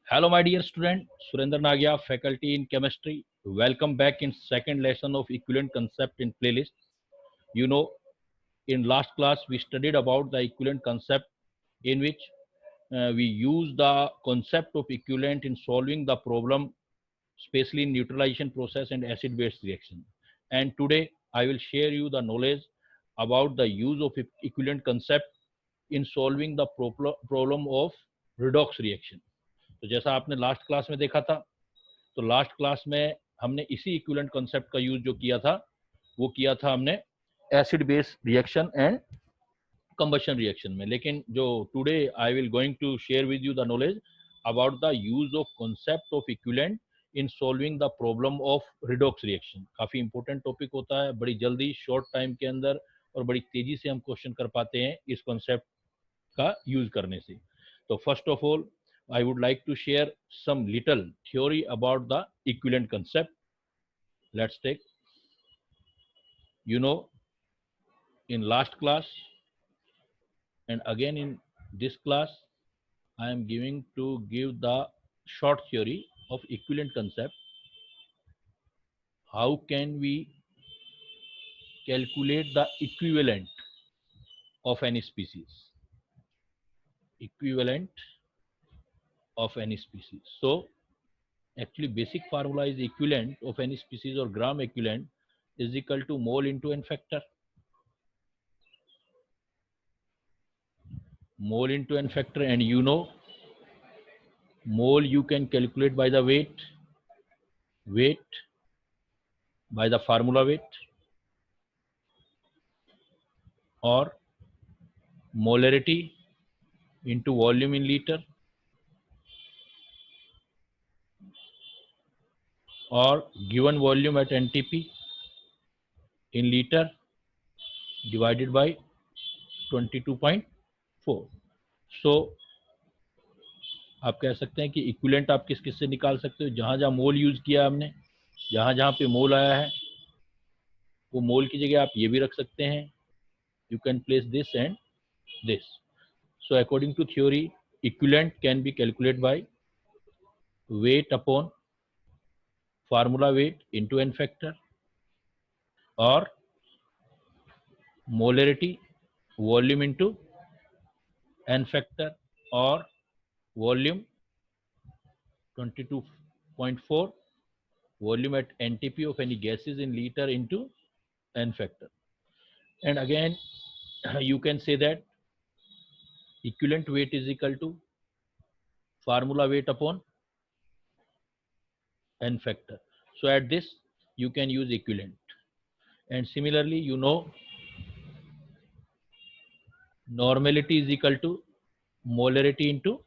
Hello, my dear student. Surendra Nagia, faculty in chemistry. Welcome back in second lesson of equivalent concept in playlist. You know, in last class we studied about the equivalent concept in which we use the concept of equivalent in solving the problem, especially in neutralization process and acid-base reaction. And today I will share you the knowledge about the use of equivalent concept in solving the problem of redox reaction. तो जैसा आपने last class में देखा था, तो last class में हमने इसी इक्विवेलेंट कॉन्सेप्ट का यूज जो किया था वो किया था हमने acid base reaction and combustion reaction में. लेकिन जो today I will going to share with you the knowledge about the use of concept of equivalent in solving the problem of redox reaction. काफी इंपॉर्टेंट टॉपिक होता है, बड़ी जल्दी short time के अंदर और बड़ी तेजी से हम क्वेश्चन कर पाते हैं इस कॉन्सेप्ट का यूज करने से. तो first of all I would like to share some little theory about the equivalent concept. Let's take, in last class and again in this class, I am giving to give the short theory of equivalent concept. How can we calculate the equivalent of any species? Equivalent of any species. So actually basic formula is equivalent of any species or gram equivalent is equal to mole into n factor. Mole into n factor, and mole you can calculate by the weight by the formula weight, or molarity into volume in liter, or given volume at NTP in liter divided by 22.4. So आप कह सकते हैं कि equivalent आप किस किस से निकाल सकते हो. जहां जहां मोल यूज किया हमने, जहां जहां पे मोल आया है वो मोल की जगह आप ये भी रख सकते हैं. You can place this and this. So according to theory, equivalent can be calculated by weight upon formula weight into n factor, or molarity volume into n factor, or volume 22.4 volume at NTP of any gases in liter into n factor. And again you can say that equivalent weight is equal to formula weight upon n factor. So at this you can use equivalent. And similarly, normality is equal to molarity into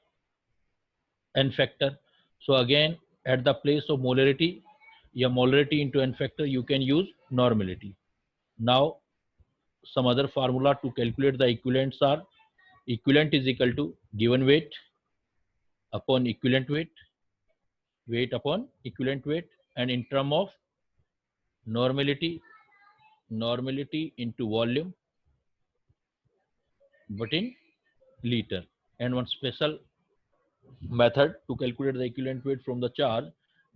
n factor. So again at the place of molarity, molarity into n factor, you can use normality. Now some other formula to calculate the equivalents are: equivalent is equal to given weight upon equivalent weight, weight upon equivalent weight, and in term of normality into volume but in liter. And one special method to calculate the equivalent weight from the charge,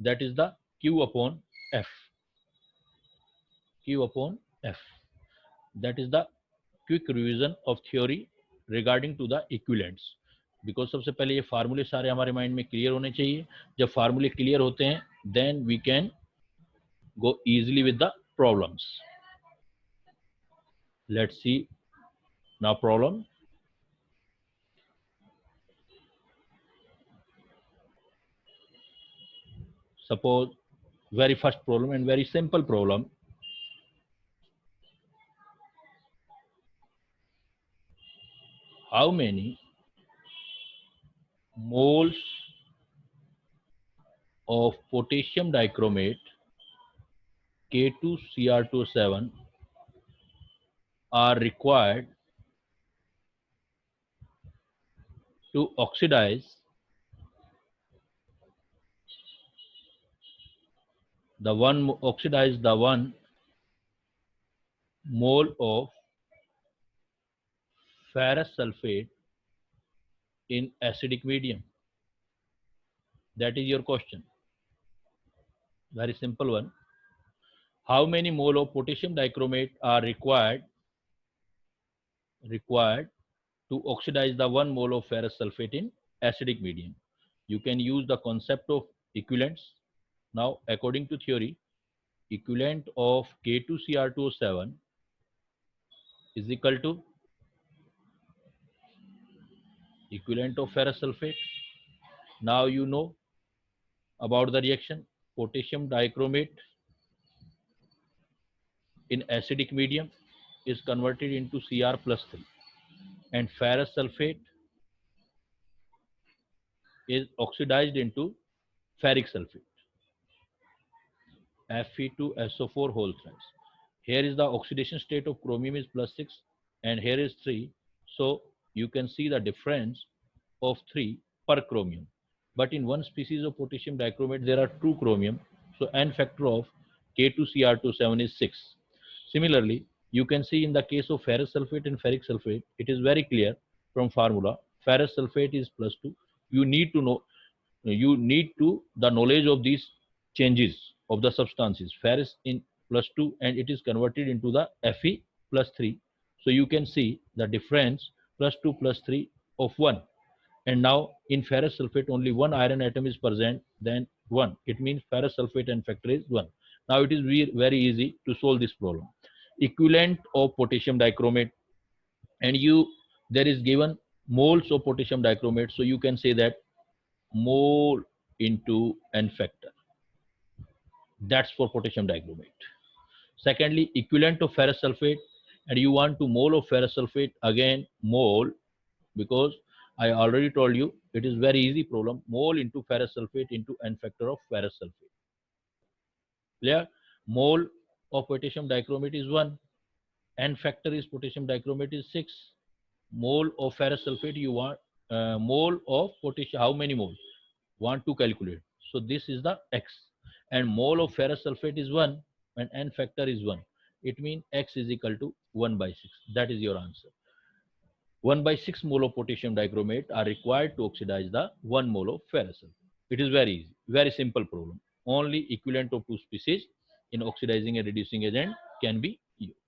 that is the Q upon F. Q upon F. That is the quick revision of theory regarding to the equivalents. Because सबसे पहले ये फार्मूले सारे हमारे mind में clear होने चाहिए. जब फार्मूले क्लियर होते हैं then we can go easily with the problems. Let's see now problem. Suppose very first problem and very simple problem. How many moles of potassium dichromate K2Cr27 are required to oxidize the one mole of ferrous sulfate in acidic medium. That is your question. Very simple one. How many mole of potassium dichromate are required to oxidize the 1 mole of ferrous sulfate in acidic medium? You can use the concept of equivalents. Now, according to theory, equivalent of K2Cr2O7 is equal to equivalent of ferrous sulfate. Now you know about the reaction. Potassium dichromate in acidic medium is converted into Cr plus 3, and ferrous sulfate is oxidized into ferric sulfate, Fe2SO4 whole thrice. Here is the oxidation state of chromium is +6 and here is 3. So you can see the difference of 3 per chromium. But in one species of potassium dichromate there are 2 chromium. So N factor of K2Cr27 is 6. Similarly, you can see in the case of ferrous sulfate and ferric sulfate, it is very clear from formula. Ferrous sulfate is +2. You need to know, the knowledge of these changes of the substances. Ferrous in +2 and it is converted into the Fe +3. So you can see the difference +2 +3 of 1. And now in ferrous sulfate only one iron atom is present, then 1. It means ferrous sulfate N factor is 1. Now it is very easy to solve this problem. Equivalent of potassium dichromate, and there is given moles of potassium dichromate, so you can say that mole into N factor. That's for potassium dichromate. Secondly, equivalent of ferrous sulfate, and you want to mole of ferrous sulfate, again mole, because I already told you it is very easy problem. Mole into ferrous sulfate into N factor of ferrous sulfate. Clear? Mole of potassium dichromate is 1. N factor is potassium dichromate is 6. Mole of ferrous sulfate you want, mole of potassium, how many moles? Want to calculate. So this is the X. And mole of ferrous sulfate is 1 and N factor is 1. It means X is equal to 1/6. That is your answer. 1/6 mole of potassium dichromate are required to oxidize the 1 mole of ferrous sulfate. It is very easy, very simple problem. Only equivalent of 2 species in oxidizing and reducing agent can be used.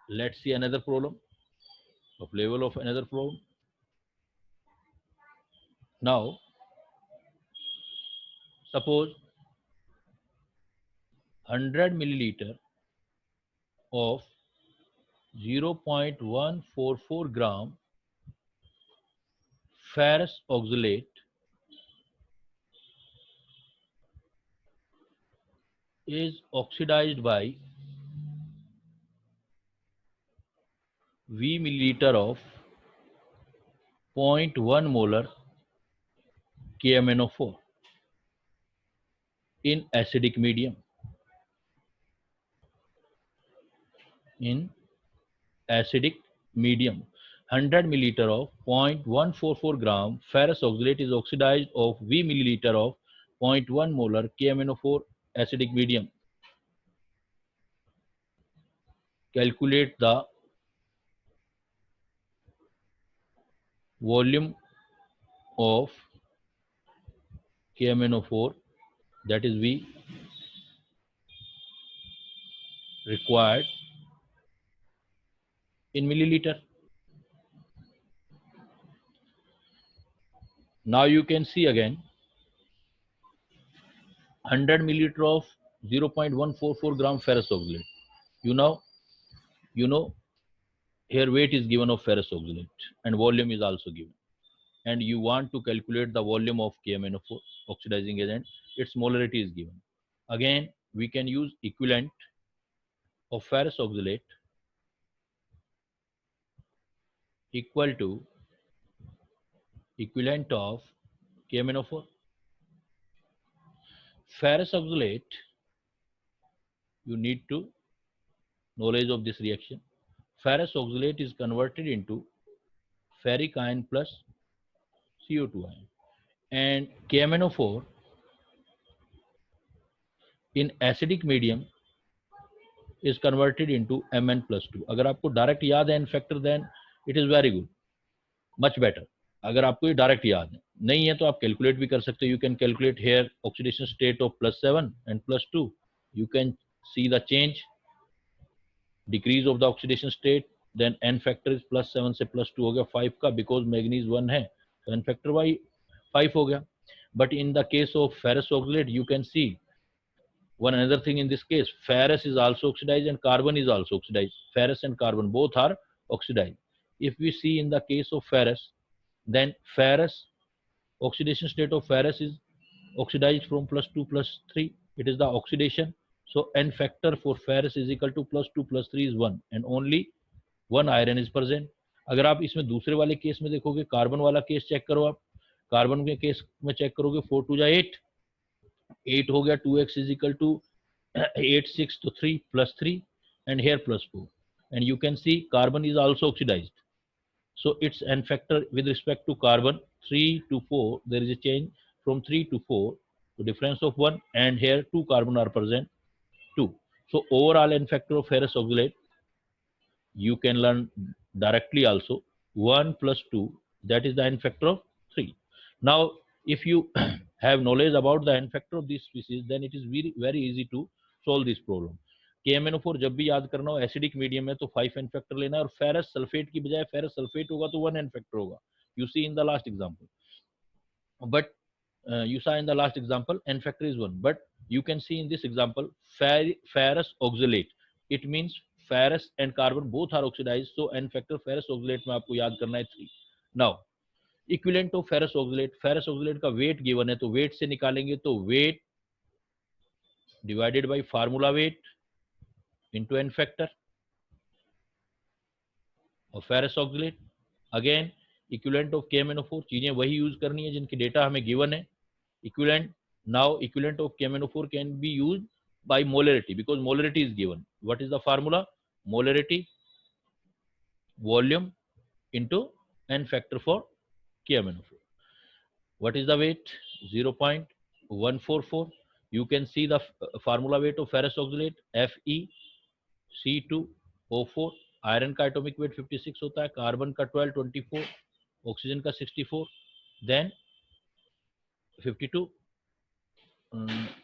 Let's see another problem of level of another problem. Now, suppose 100 milliliter of 0.144 gram ferrous oxalate is oxidized by V milliliter of 0.1 molar KMnO4 in acidic medium. In acidic medium, 100 milliliter of 0.144 gram ferrous oxalate is oxidized of V milliliter of 0.1 molar KMnO4 acidic medium. Calculate the volume of KMnO4, that is V, required in milliliter. Now you can see again 100 milliliter of 0.144 gram ferrous oxalate. You know here weight is given of ferrous oxalate and volume is also given. And you want to calculate the volume of KMnO4 oxidizing agent, its molarity is given. Again, we can use equivalent of ferrous oxalate equal to equivalent of KMnO4. Ferrous oxalate, you need to knowledge of this reaction. Ferrous oxalate is converted into ferric ion plus CO2 ion, and KMnO4 in acidic medium is converted into Mn+2. अगर आपको direct याद है N factor, then it is very good, much better. अगर आपको ये direct याद है, नहीं है तो आप कैलकुलेट भी कर सकते हो. You can calculate here oxidation state of +7 and +2. You can see the change, decrease of the oxidation state. Then n factor is +7 से +2 हो गया 5 का, बिकॉज मैग्नीज 1 है तो एन फैक्टर वाई 5 हो गया. But in the case of ferrous oxidate you can C one another thing in this case. Ferrous is also oxidized and carbon is also oxidized. Ferrous and carbon both are oxidized. If we see in the case of ferrous, then ferrous, oxidation state of ferrous is oxidized from +2 +3. It is the oxidation. So n factor for ferrous is equal to +2 +3 is 1 and only one iron is present. अगर आप इसमें दूसरे वाले case में देखोगे, carbon वाला case check करो, आप कार्बन के केस में चेक करोगे 4 2 8 8 हो गया, 2x is equal to 8 6 to 3 +3 and here +4, and you can see carbon is also oxidized. So its n factor with respect to carbon 3 to 4, there is a change from 3 to 4, so difference of 1, and here 2 carbon are present, 2. So overall n factor of ferrous oxalate you can learn directly also, 1 plus 2, that is the n factor of 3. Now if you have knowledge about the n factor of this species, then it is very easy to solve this problem. KMnO4 जब भी याद करना हो acidic medium है तो 5 n factor लेना है, और फेरस सल्फेट की बजाय फेरस सल्फेट होगा तो 1 n फैक्टर होगा. You see in the last example, but you saw in the last example n factor is 1, but you can see in this example ferrous oxalate, it means ferrous and carbon both are oxidized, so n factor ferrous oxalate में आपको याद करना है 3. now equivalent of ferrous oxalate का weight given है तो weight से निकालेंगे तो weight divided by formula weight into n factor of ferrous oxalate. again equivalent of KMnO4, चीजें वही यूज करनी है जिनकी डेटा हमें गिवन है. equivalent, now equivalent of KMnO4 can be used by molarity because molarity is given. What is the formula? Molarity volume into n factor for KMnO4. What is the weight? 0.144. You can see the formula weight of ferrous oxalate FeC2O4. Iron का atomic weight 56 होता है, carbon का 12 24, oxygen का 64, then 52,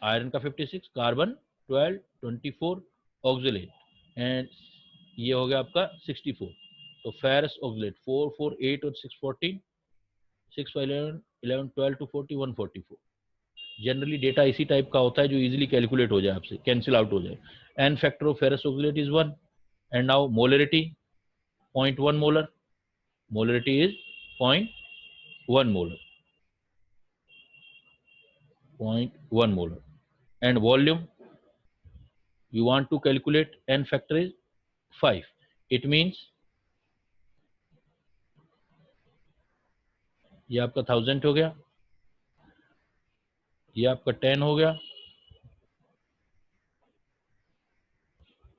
iron का 56, carbon 12 24 oxalate, and ये हो गया आपका 64. तो फेरस ऑक्सीलेट 4 4 8 और 6 14, 6 11 11 12 to 40 144. जनरली डेटा इसी टाइप का होता है जो इजीली कैलकुलेट हो जाए, आपसे कैंसिल आउट हो जाए. N factor of ferrous oxalate is 1. And now molarity 0.1 molar, molarity is 0.1 molar, 0.1 molar. And volume you want to calculate, n factor is 5. It means ये आपका 1000 हो गया, ये आपका 10 हो गया,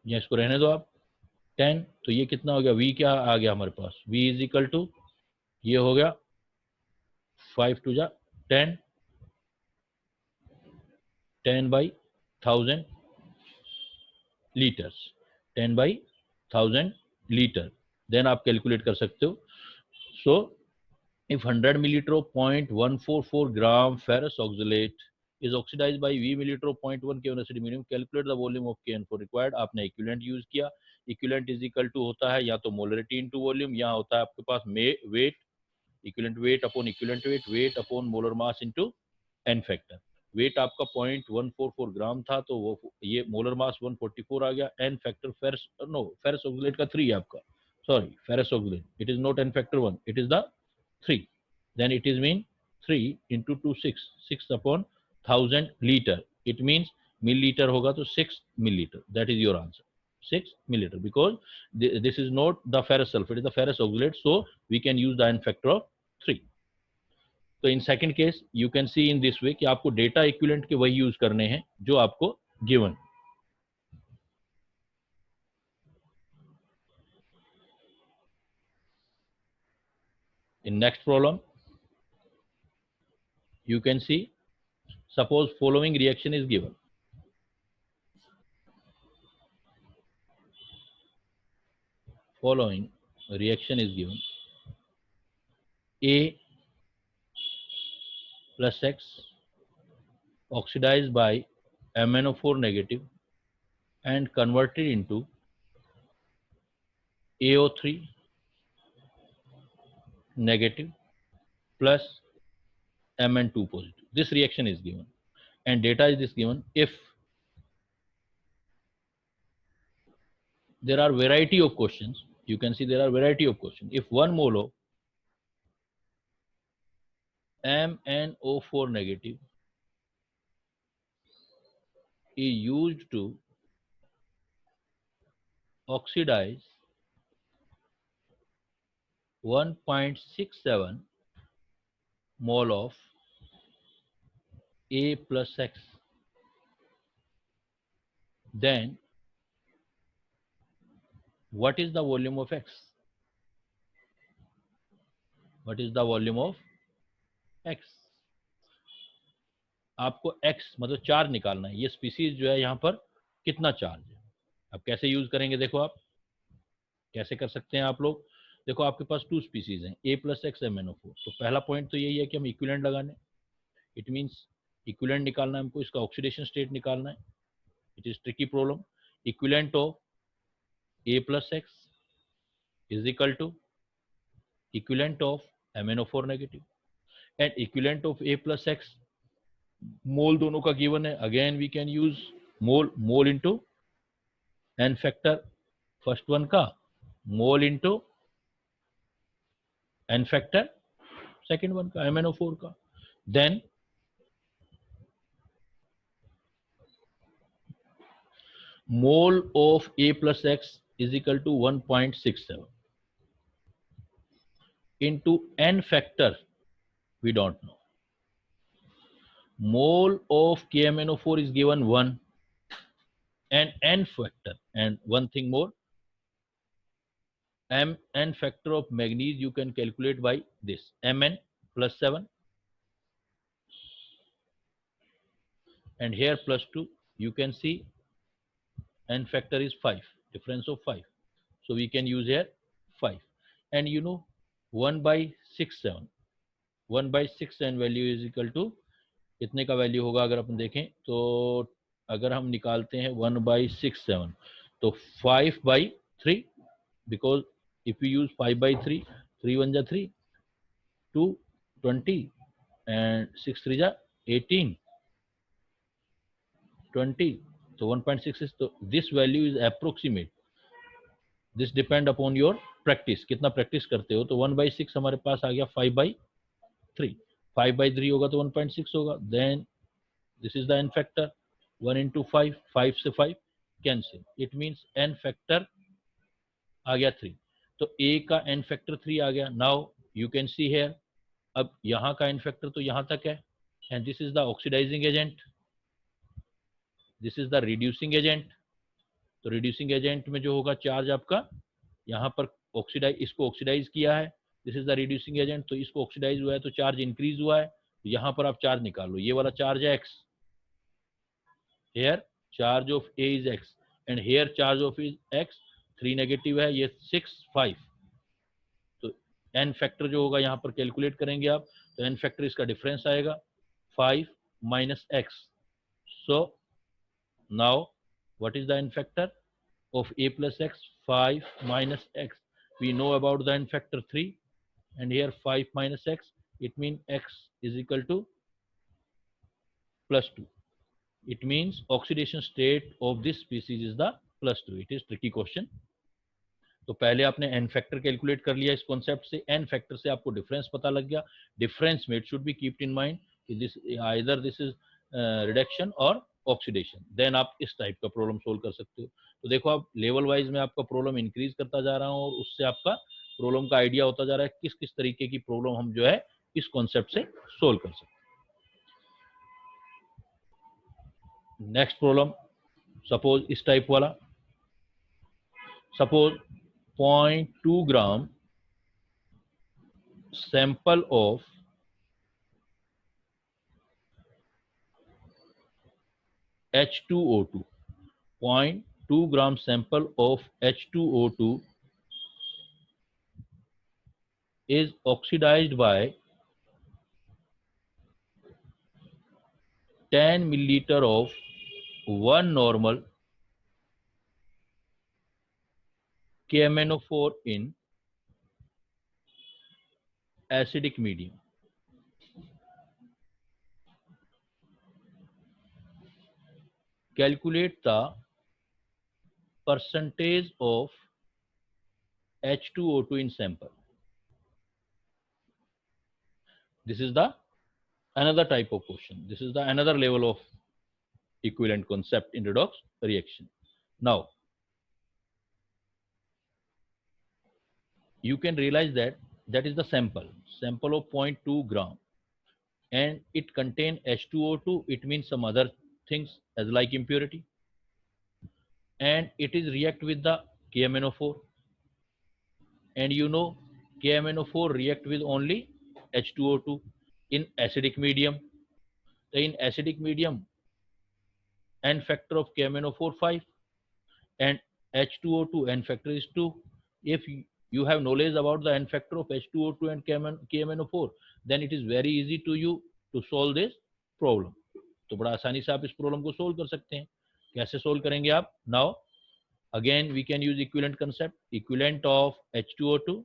या इसको रहने दो आप 10. तो ये कितना हो गया, v क्या आ गया हमारे पास, v इज इक्वल टू ये हो गया 5 to 10, 10 by 1000 litres, 10 by 1000 litre. Then आप कैलकुलेट कर सकते हो. So if 100 milliliter of 0.144 gram ferrous oxalate is oxidized by V milliliter of 0.1 K on acidic medium, calculate the volume of KN4 required. आपने equivalent use किया, equivalent is equal to होता है या तो molarity into volume, या होता है आपके पास weight, equivalent weight upon equivalent weight, weight upon molar mass into n factor. weight आपका 0.144 ग्राम था तो वो ये molar mass 144 आ गया. n factor ferrous oxalate का 3 है आपका, sorry ferrous oxalate, it is not n factor 1, it is the 3. then it is mean 3 into 2 6 upon 1000 liter, it means milliliter होगा तो 6 milliliter. that is your answer, 6 milliliter, because this is not the ferrous sulfate, it is the ferrous oxalate, so we can use the n factor of 3. तो in second case you can C in this way कि आपको data equivalent के वही use करने हैं जो आपको given. in next problem you can see, suppose following reaction is given. Following reaction is given. A plus X oxidized by MnO4 negative and converted into AO3 negative plus Mn2 positive. This reaction is given and data is this given. If there are variety of questions, you can see there are variety of questions. If 1 mole of MnO4 negative is used to oxidize 1.67 mole of A plus X, then what is the volume of X? What is the volume of X? आपको X मतलब charge निकालना है. ये species जो है यहाँ पर कितना चार्ज है. अब कैसे यूज करेंगे, देखो आप कैसे कर सकते हैं आप लोग. देखो आपके पास 2 स्पीसीज हैं, A प्लस एक्स MnO4. तो पहला पॉइंट तो यही है कि हम इक्विवेलेंट लगाने. इट मीन्स इक्विवेलेंट निकालना है हमको, इसका ऑक्सीडेशन स्टेट निकालना है. It is tricky problem. Equivalent of A plus X is equal to equivalent of MnO4 negative and equivalent of A plus X. Mole दोनों का गिवन है. Again we can use mole into n factor first one का, mole into n factor second one का, MnO4 का. Then mole of A plus X is equal to 1.67 into n factor we don't know. Mole of KMnO4 is given 1 and n factor, and one thing more, n factor of manganese you can calculate by this, Mn plus 7 and here plus 2. You can see n factor is 5, difference of 5, so we can use here 5. And you know 1/67, 1/6 value is equal to कितने का value होगा. अगर अपन देखें तो अगर हम निकालते हैं 1/67 तो 5/3, because if we use 5/3, 3 1 जा 3, 2 20 and 6 3 जा 18, 20, तो 1.6 is, तो this value is approximate. This depend upon your practice, कितना प्रैक्टिस करते हो. तो 1/6 हमारे पास आ गया 5/3. 5/3 होगा तो 1.6 होगा. Then this is the n factor, 1 into 5, 5 से 5 cancel. It means n factor आ गया 3. तो A का n फैक्टर 3 आ गया. Now you can see here, अब यहाँ का n फैक्टर तो यहाँ तक है and this is the oxidising agent, this is the reducing agent. तो रिड्यूसिंग एजेंट में जो होगा चार्ज आपका यहाँ पर ऑक्सीडाइज, इसको ऑक्सीडाइज किया है, this is the reducing agent. तो इसको ऑक्सीडाइज हुआ है तो चार्ज इंक्रीज हुआ है. तो यहाँ पर आप चार्ज निकाल लो. ये वाला चार्ज है x, here charge of A is x and here charge of is x. 3 negative है, ये 6 5. तो n फैक्टर जो होगा यहाँ पर कैलकुलेट करेंगे आप, तो n फैक्टर इसका डिफरेंस आएगा 5 minus x. So now what is the n factor of A plus x? 5 minus x. We know about the n factor 3 and here 5 minus x, it means x is equal to plus 2. It means oxidation state of this species is the plus 2. It is tricky question. तो पहले आपने n factor calculate कर लिया इस concept से. n factor से आपको difference पता लग गया. डिफरेंस में it should be kept in mind कि this either this is reduction और ऑक्सीडेशन. देन आप इस टाइप का प्रॉब्लम सोल्व कर सकते हो. तो देखो आप लेवल वाइज में आपका प्रॉब्लम इंक्रीज करता जा रहा हूँ और उससे आपका प्रॉब्लम का आइडिया होता जा रहा है किस किस तरीके की प्रॉब्लम हम जो है इस कॉन्सेप्ट से सोल्व कर सकते हैं. नेक्स्ट प्रॉब्लम सपोज इस टाइप वाला, suppose 0.2 gram sample of H2O2, 0.2 gram sample of H2O2 is oxidized by 10 milliliter of 1 normal KMnO4 in acidic medium. Calculate the percentage of H2O2 in sample. This is the another type of question. This is the another level of equivalent concept in redox reaction. Now, you can realize that that is the sample of 0.2 gram, and it contain H2O2. It means some other things as like impurity, and it is react with the KMnO4, and you know KMnO4 react with only H2O2 in acidic medium. In acidic medium, N factor of KMnO4 5 and H2O2 N factor is 2. If you have knowledge about the N factor of H2O2 and KMnO4, then it is very easy to you to solve this problem. तो बड़ा आसानी से आप इस problem को solve कर सकते हैं. कैसे सोल्व करेंगे आप? Now again we can use equivalent concept. Equivalent of H2O2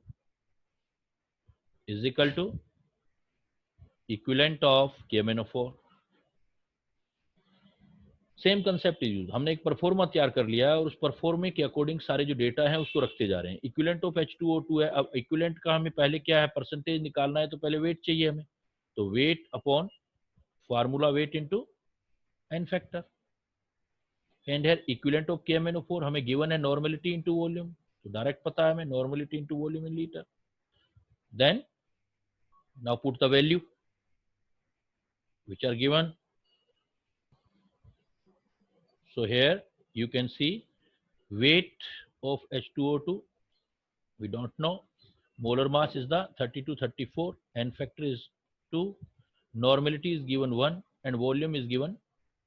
is equal to equivalent of KMnO4. Same concept is use. हमने एक परफॉर्मा तैयार कर लिया है और उस परफॉर्मे के अकॉर्डिंग सारे जो डेटा है उसको रखते जा रहे हैं. इक्विवेलेंट ऑफ H2O2 है. अब इक्विवेलेंट का हमें पहले क्या है, परसेंटेज निकालना है, तो पहले वेट चाहिए हमें. तो weight upon formula weight into n factor. And here equivalent of KMnO4 हमें गिवन है नॉर्मलिटी इनटू वॉल्यूम, तो डायरेक्ट पता है हमें normality into volume in litre. Then now put the value which are given. So here you can see weight of H2O2, we don't know. Molar mass is the 3234, N factor is 2, normality is given 1, and volume is given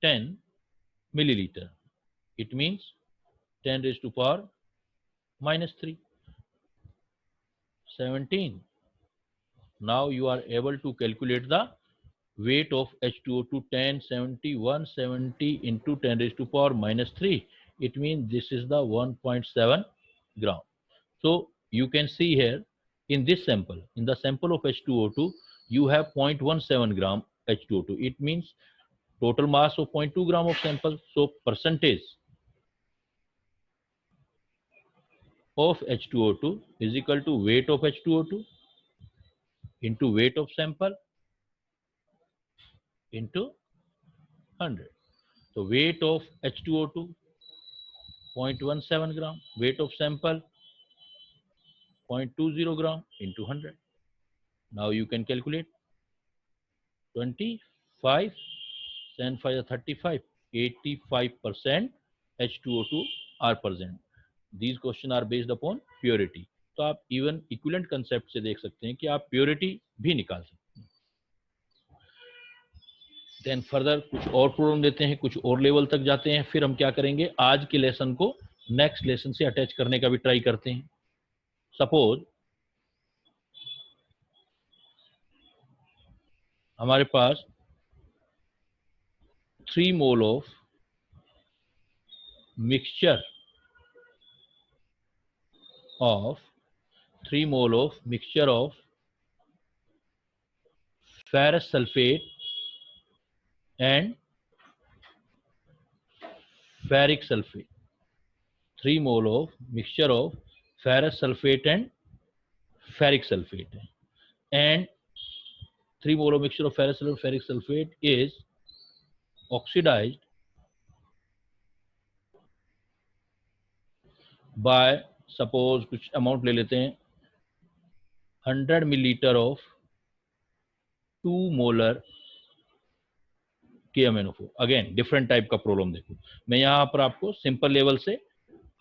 10 milliliter. It means 10 raised to power minus 3, 17. Now you are able to calculate the weight of H2O2. 10, 70, 170 into 10 raised to power minus 3. It means this is the 1.7 gram. So you can see here in this sample, in the sample of H2O2, you have 0.17 gram H2O2. It means total mass of 0.2 gram of sample. So percentage of H2O2 is equal to weight of H2O2 into weight of sample into 100. So weight of H2O2 0.17 gram, weight of sample 0.20 gram into 100. Now you can calculate 25, 75 or 35, 85% H2O2 are present. These questions are based upon purity. तो आप even equivalent concept से देख सकते हैं कि आप purity भी निकाल सकते हैं. देन फर्दर कुछ और प्रॉब्लम देते हैं, कुछ और लेवल तक जाते हैं, फिर हम क्या करेंगे, आज के लेसन को नेक्स्ट लेसन से अटैच करने का भी ट्राई करते हैं. सपोज हमारे पास 3 mole of mixture of 3 mole of mixture of ferrous sulfate and ferric sulfate. 3 mole of mixture of ferrous sulfate and ferric sulfate, and 3 mole of mixture of ferrous sulfate and ferric sulfate is oxidized by, suppose कुछ amount ले लेते हैं, 100 millilitre of 2 molar KMnO4. Again different type का problem देखो. मैं यहाँ पर आपको सिंपल लेवल से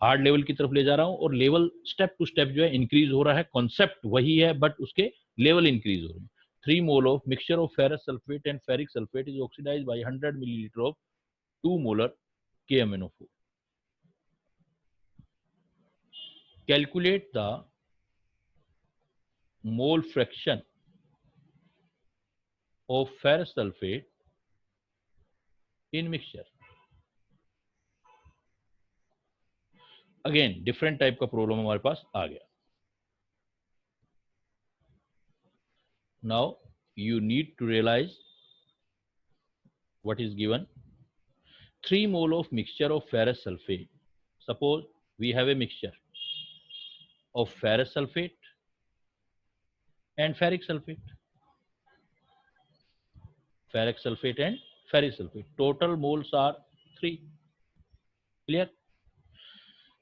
हार्ड लेवल की तरफ ले जा रहा हूँ, और लेवल स्टेप टू स्टेप जो है इंक्रीज हो रहा है. कॉन्सेप्ट वही है बट उसके लेवल इंक्रीज हो रहे हैं. 3 mole of mixture of ferrous sulphate and ferric sulphate is oxidised by 100 millilitre of 2 molar KMnO4. Calculate the mole fraction of ferrous sulfate in mixture. Again different type का problem हमारे पास आ गया। Now you need to realise what is given. 3 mole of mixture of ferrous sulfate. Suppose we have a mixture of ferrous sulfate and ferric sulfate. Ferric sulfate and ferric sulfate. Total moles are 3. Clear?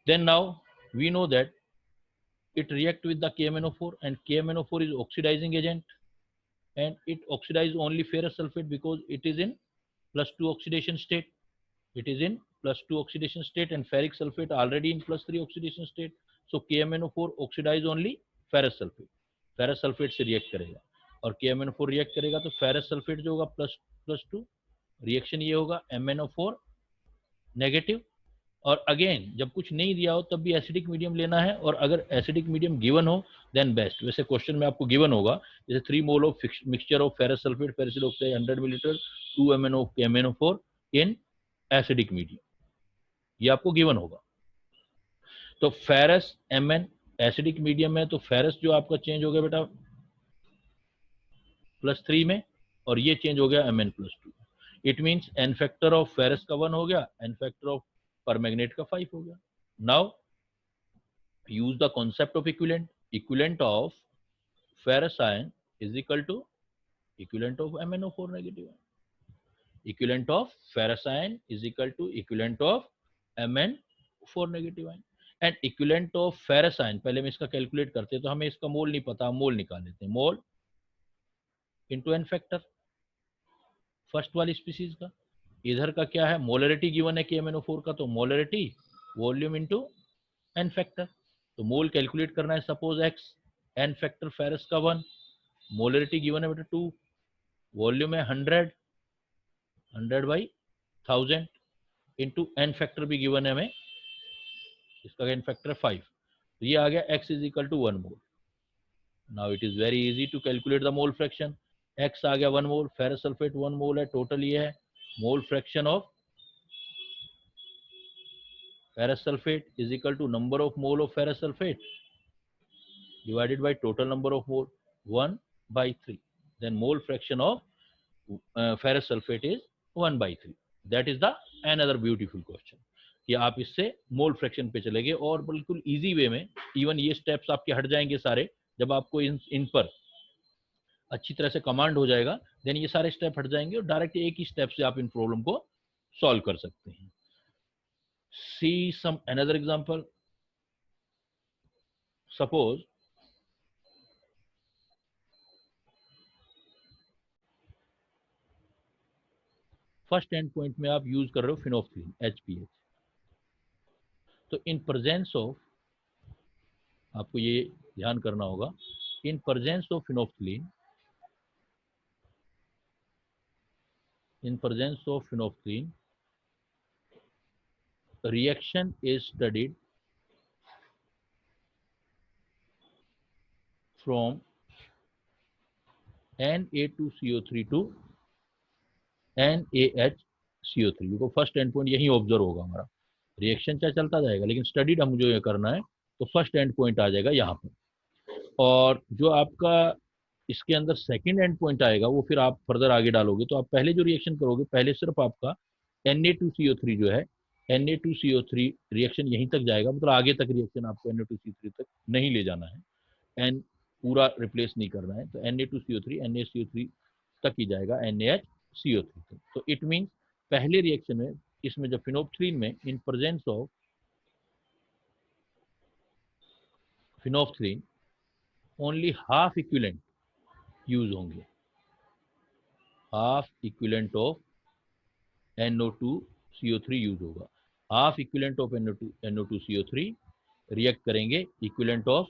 Then now we know that it react with the KMnO4, and KMnO4 is oxidizing agent, and it oxidizes only ferrous sulfate because it is in +2 oxidation state. It is in +2 oxidation state, and ferric sulfate already in +3 oxidation state. So KMnO4 oxidize only ferrous sulfate. Ferrous sulfate से react करेगा और KMnO4 react करेगा तो ferrous sulfate जो होगा +2, reaction ये होगा MnO4 negative. और अगेन जब कुछ नहीं दिया हो तब भी एसिडिक मीडियम लेना है, और अगर एसिडिक मीडियम गिवन हो देन बेस्ट। वैसे क्वेश्चन में आपको गिवन होगा जैसे 3 mole of mixture of ferrous sulphate फेरिसिल oxide 100 millilitre 2 MnO KMnO4 in acidic medium, ये आपको गिवन होगा। तो फेरस Mn एसिडिक मीडियम है तो फेरस जो आपका चेंज हो गया बेटा +3 में, और ये चेंज हो गया Mn+2। It means n factor of ferrous का 1 हो गया, एन फैक्टर ऑफ परमैंगनेट का 5 हो गया। Now use the concept of equivalent. Equivalent of ferrous ion is equal to equivalent of MnO4 negative ion. Equivalent of ferrous ion is equal to equivalent of Mn4 negative ion. And equivalent of ferrous ion, पहले हम इसका calculate करते हैं तो हमें इसका मोल नहीं पता, मोल निकाल लेते हैं। Mole into n factor first वाली स्पीसीज का। इधर का क्या है, मोलरिटी गिवन है KMnO4 का, तो molarity volume into n factor. तो मोल कैलकुलेट करना है, suppose x, n factor ferrous का 1, मोलरिटी गिवन है बेटा 2, वॉल्यूम है 100/1000 इंटू एन फैक्टर भी गिवन है हमें, इसका एन फैक्टर 5, तो ये आ गया x is equal to 1 mole. Now it is very easy to calculate the mole fraction. x आ गया 1 मोल, फेरस सल्फेट 1 मोल है, टोटल ये है mole fraction of ferrous sulfate is equal to number of mole of ferrous sulfate divided by total number of mole 1/3. Then mole fraction of ferrous sulfate is 1/3. That is the another beautiful question कि आप इससे mole fraction पे चलेंगे और बिल्कुल easy way में, even ये steps आपके हट जाएंगे सारे जब आपको इन पर अच्छी तरह से कमांड हो जाएगा, देन ये सारे स्टेप हट जाएंगे और डायरेक्ट एक ही स्टेप से आप इन प्रॉब्लम को सॉल्व कर सकते हैं। See some another example. Suppose first and point में आप यूज कर रहे हो फिनोफ्थलीन HPH, तो इन प्रेजेंस ऑफ, आपको ये ध्यान करना होगा, इन presence of phenolphthalein, in presence of phenolphthalein reaction is studied from Na2CO3 to NaHCO3। देखो फर्स्ट एंड पॉइंट यही ऑब्जर्व होगा, हमारा रिएक्शन चाहे चलता जाएगा लेकिन स्टडीड हम जो ये करना है, तो फर्स्ट एंड पॉइंट आ जाएगा यहाँ पर। और जो आपका इसके अंदर सेकंड एंड पॉइंट आएगा वो फिर आप फर्दर आगे डालोगे, तो आप पहले जो रिएक्शन करोगे, पहले सिर्फ आपका Na2CO3 जो है, Na2CO3 रिएक्शन यहीं तक जाएगा, मतलब आगे तक रिएक्शन आपको Na2CO3 तक नहीं ले जाना है, एन पूरा रिप्लेस नहीं करना है, तो Na2CO3 NaCO3 तक ही जाएगा NaHCO3 तक। तो इट मीन पहले रिएक्शन में, इसमें जब फिनोफ्थलीन में in presence of phenolphthalein only half equivalent use होंगे, half equivalent of NO2CO3 use होगा। Half equivalent of NO2CO3 react करेंगे इक्विवेलेंट ऑफ,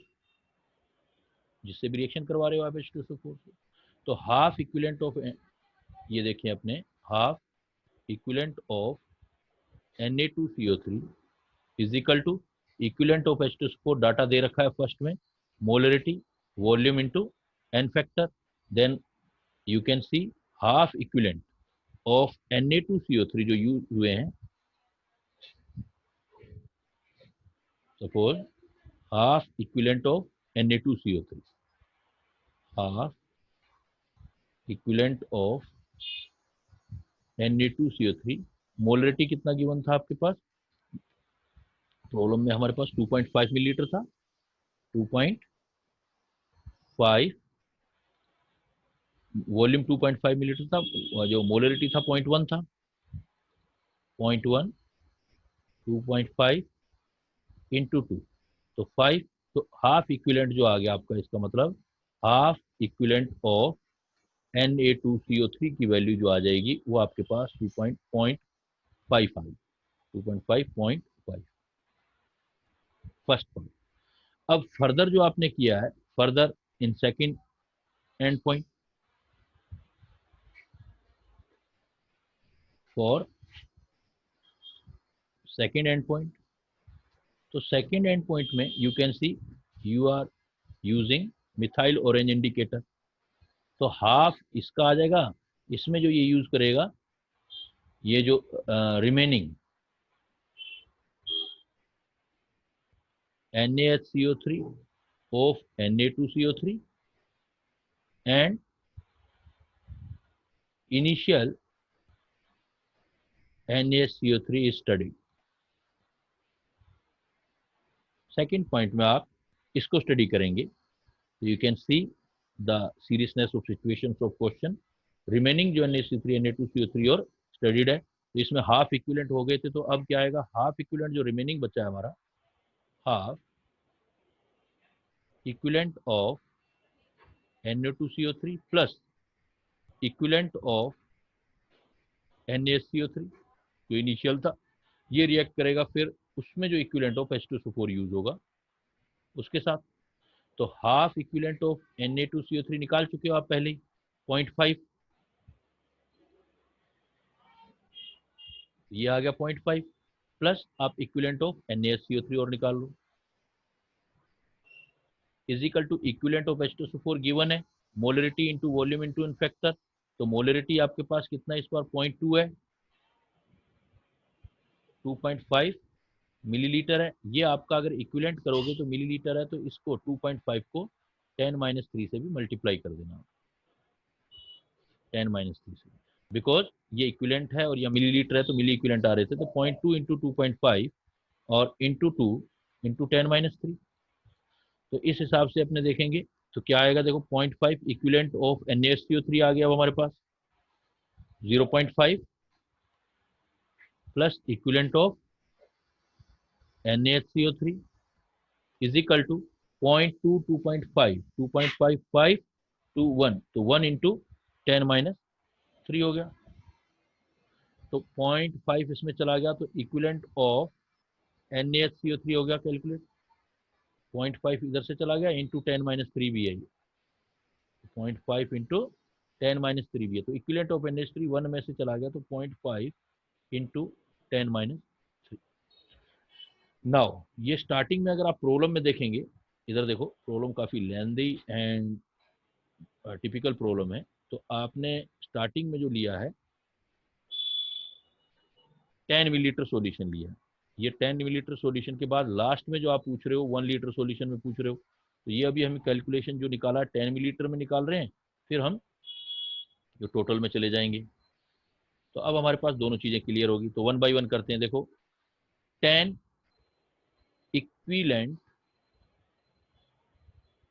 जिससे भी रिएक्शन करवा रहे हो आप H2SO4 से, तो हाफ इक्विवेलेंट ऑफ, ये देखें अपने, half equivalent of Na2CO3 is equal to equivalent of H2SO4, data दे रखा है फर्स्ट में, molarity volume into n factor, then you can see half equivalent of Na2CO3 जो यूज हुए हैं, suppose half equivalent of Na2CO3, half equivalent of Na2CO3, molarity कितना given था आपके पास, प्रॉब्लम में हमारे पास 2.5 मिलीलीटर था, 2.5, वॉल्यूम 2.5 मिलीलीटर था, जो मोलरिटी था 0.1 था, 0.1 2.5 इंटू 2, तो 5, तो हाफ इक्विलेंट जो आ गया आपका, इसका मतलब हाफ इक्विलेंट ऑफ Na2CO3 की वैल्यू जो आ जाएगी वो आपके पास 2.5 2.5 फर्स्ट पॉइंट। अब फर्दर जो आपने किया है, further in second end point for second end point, तो सेकंड एंड पॉइंट में you can see you are using methyl orange indicator, तो हाफ इसका आ जाएगा, इसमें जो ये यूज करेगा, ये जो remaining NaHCO3 of Na2CO3 and initial NaCO3 is studied। Second point में आप इसको स्टडी करेंगे, तो you can see the seriousness of situation of question. Remaining जो Na3 Na2CO3 और स्टडीड है, तो इसमें हाफ इक्विलेंट हो गए थे, तो अब क्या आएगा, हाफ इक्विलेंट जो रिमेनिंग बचा है हमारा, half equivalent of Na2CO3 plus equivalent of NaCO3 जो इनिशियल था, ये रिएक्ट करेगा फिर उसमें जो इक्विलेंट ऑफ H2SO4 यूज होगा उसके साथ, तो हाफ इक्विलेंट ऑफ Na2CO3 निकाल चुके हो आप पहले ही, 0.5, ये आ गया 0.5, प्लस आप इक्विलेंट ऑफ NaCO3 और निकाल लो, is equal to equivalent of H2SO4 given है, molarity into volume into n factor, तो मोलरिटी आपके पास कितना इस बार 0.2 है, 2.5 मिलीलीटर है, ये आपका अगर इक्विलेंट करोगे तो मिलीलीटर है, तो इसको 2.5 को 10-3 से भी मल्टीप्लाई कर देना, 10-3 से, बिकॉज ये इक्विलेंट है और ये मिलीलीटर है, तो मिली इक्विलेंट आ रहे थे, तो 0.2 इंटू 2.5 और इंटू 2 इंटू 10-3, तो इस हिसाब से अपने देखेंगे तो क्या आएगा, देखो 0.5 इक्विलेंट ऑफ NaCO3 आ गया अब हमारे पास, 0.5 plus equivalent of NaCO3 is equal to 0.2 2.5 2.55 to 1, तो 1 इंटू 10-3 हो गया, तो 0.5 इसमें चला गया, तो इक्विलेंट ऑफ NaCO3 हो गया कैलकुलेट, 0.5 इधर से चला गया, इंटू 10-3 भी है, 0.5 इंटू 10-3 भी है, तो इक्विलेंट ऑफ NH3 1 में से चला गया, तो 0.5 इंटू 10-3। नाउ ये स्टार्टिंग में अगर आप प्रॉब्लम में देखेंगे, इधर देखो प्रॉब्लम काफी लेंदी एंड टिपिकल प्रॉब्लम है, तो आपने स्टार्टिंग में जो लिया है 10 मिलीलीटर सॉल्यूशन लिया है, ये 10 मिलीलीटर सॉल्यूशन के बाद लास्ट में जो आप पूछ रहे हो 1 लीटर सॉल्यूशन में पूछ रहे हो, तो ये अभी हमें कैलकुलेशन जो निकाला 10 मिलीलीटर में निकाल रहे हैं, फिर हम जो टोटल में चले जाएंगे, तो अब हमारे पास दोनों चीजें क्लियर होगी, तो 1 बाई 1 करते हैं। देखो 10 इक्विलेंट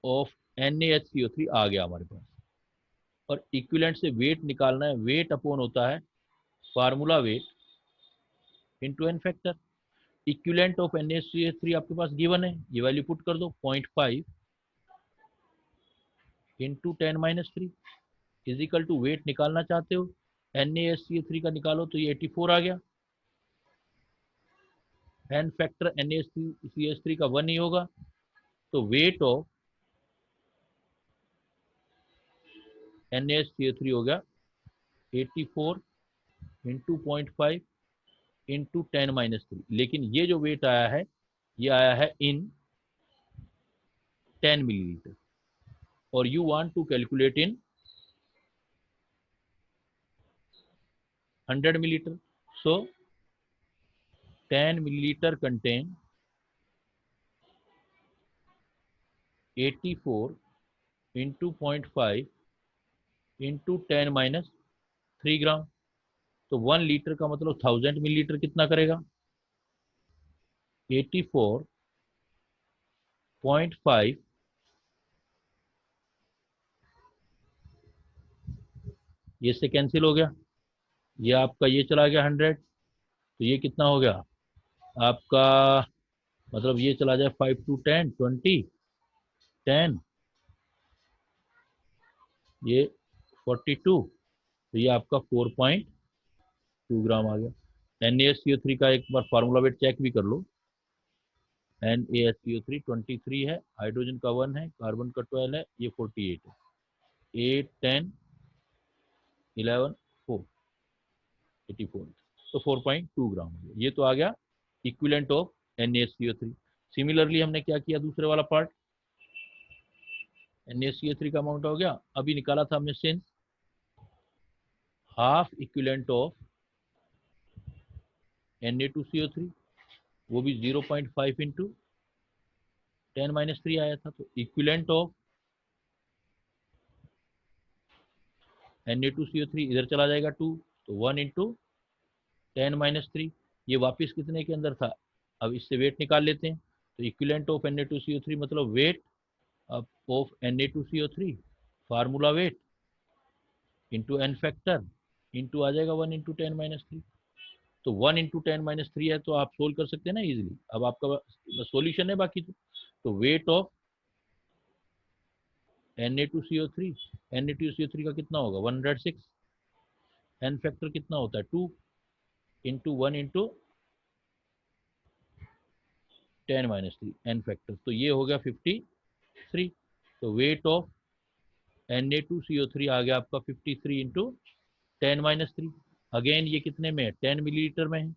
ऑफ NaHCO3 आ गया हमारे पास, और इक्विलेंट से वेट निकालना है, वेट अपॉन होता है formula weight into n factor, equivalent of NaCO3 आपके पास गिवन है, ये वैल्यू पुट कर दो, 0.5 into 10-3 is equal to weight निकालना चाहते हो NaCO3 का निकालो, तो ये 84 आ गया, एन फैक्टर NaCO3 का 1 ही होगा, तो वेट ऑफ NaCO3 हो गया 84 इंटू 0.5 इंटू 10-3, लेकिन ये जो वेट आया है ये आया है इन 10 मिलीलीटर, और you want to calculate in 100 milliliter. So 10 milliliter contain 84 into 0.5 into 10 minus 3 ग्राम. तो 1 लीटर का मतलब 1000 मिलीलीटर कितना करेगा? 84.5 ये से कैंसिल हो गया, ये आपका ये चला गया 100, तो ये कितना हो गया आपका, मतलब ये चला जाए 5 to 10 20 10, ये 42, तो ये आपका 4.2 ग्राम आ गया. NaSCO3 का एक बार फार्मूला वेट चेक भी कर लो. NaSCO3 23 है, हाइड्रोजन का 1 है, कार्बन का 12 है, ये 48 है. 8 10 11 4 84, तो 4.2 ग्राम हो गया. ये तो आ गया इक्विवेलेंट ऑफ NaSCO3. सिमिलरली हमने क्या किया दूसरे वाला पार्ट, NaCO3 का अमाउंट हो गया, अभी निकाला था हमने since half equivalent of Na2CO3, वो भी 0.5 इंटू 10-3 आया था. तो इक्विवेलेंट ऑफ Na2CO3 इधर चला जाएगा 2, तो 1 इंटू 10-3, ये वापस कितने के अंदर था, अब इससे वेट निकाल लेते हैं. तो इक्विवेलेंट ऑफ Na2CO3 मतलब weight of Na2CO3, formula weight into n factor into आ जाएगा 1 इंटू 10-3. तो 1 इंटू 10-3 है, तो आप सोल्व कर सकते हैं ना इजीली. अब आपका सॉल्यूशन है बाकी. तो वेट ऑफ Na2CO3 का कितना होगा 106, एन फैक्टर कितना होता है 2 इंटू 1 इंटू 10-3 एन फैक्टर, तो ये हो गया 53. तो वेट ऑफ Na2CO3 आ गया आपका 53 इंटू 10-3. अगेन ये कितने में है, 10 मिलीलीटर में है,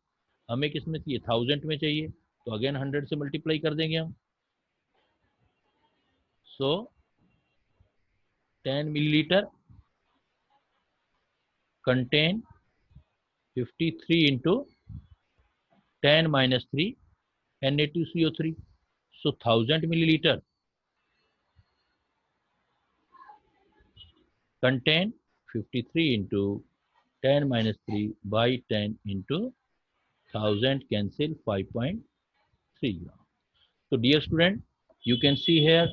हमें किस में चाहिए 1000 में चाहिए, तो अगेन 100 से मल्टीप्लाई कर देंगे हम. सो 10 milliliter contain 53 into 10-3 Na2CO3. So 1000 milliliter contain 53 into 10-3 by 10 into 1000 cancel 5.3 gram. So dear student, you can see here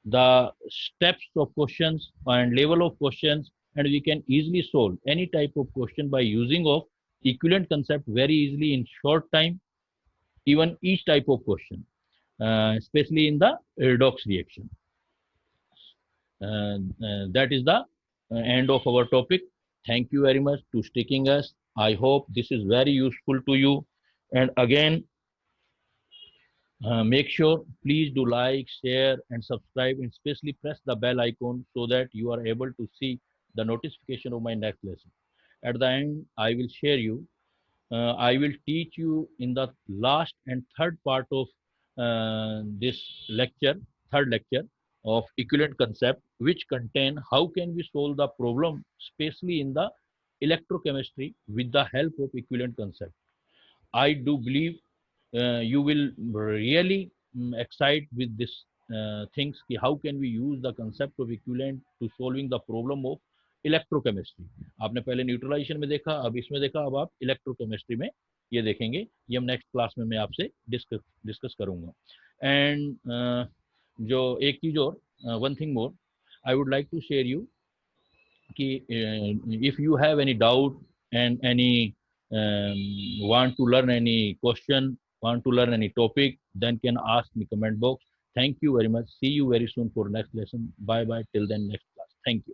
the steps of questions and level of questions, and we can easily solve any type of question by using of equivalent concept very easily in short time, even each type of question, especially in the redox reaction. That is the end of our topic. Thank you very much to sticking us. I hope this is very useful to you. And again, make sure please do like, share and subscribe, and especially press the bell icon so that you are able to see the notification of my next lesson. At the end, I will share you, I will teach you in the last and third part of this lecture, third lecture of equivalent concept, which contain how can we solve the problem, especially in the electrochemistry with the help of equivalent concept. I do believe you will really excite with this things ki how can we use the concept of equivalent to solving the problem of electrochemistry. आपने पहले neutralisation में देखा, अब इसमें देखा, अब आप electrochemistry में ये देखेंगे. ये हम नेक्स्ट क्लास में मैं आपसे डिस्कस करूंगा. एंड जो एक चीज और, one thing more I would like to share you कि if you have any doubt and any want to learn any question, want to learn any topic, then can ask me comment box. Thank you very much. See you very soon for next lesson. Bye bye till then next class. Thank you.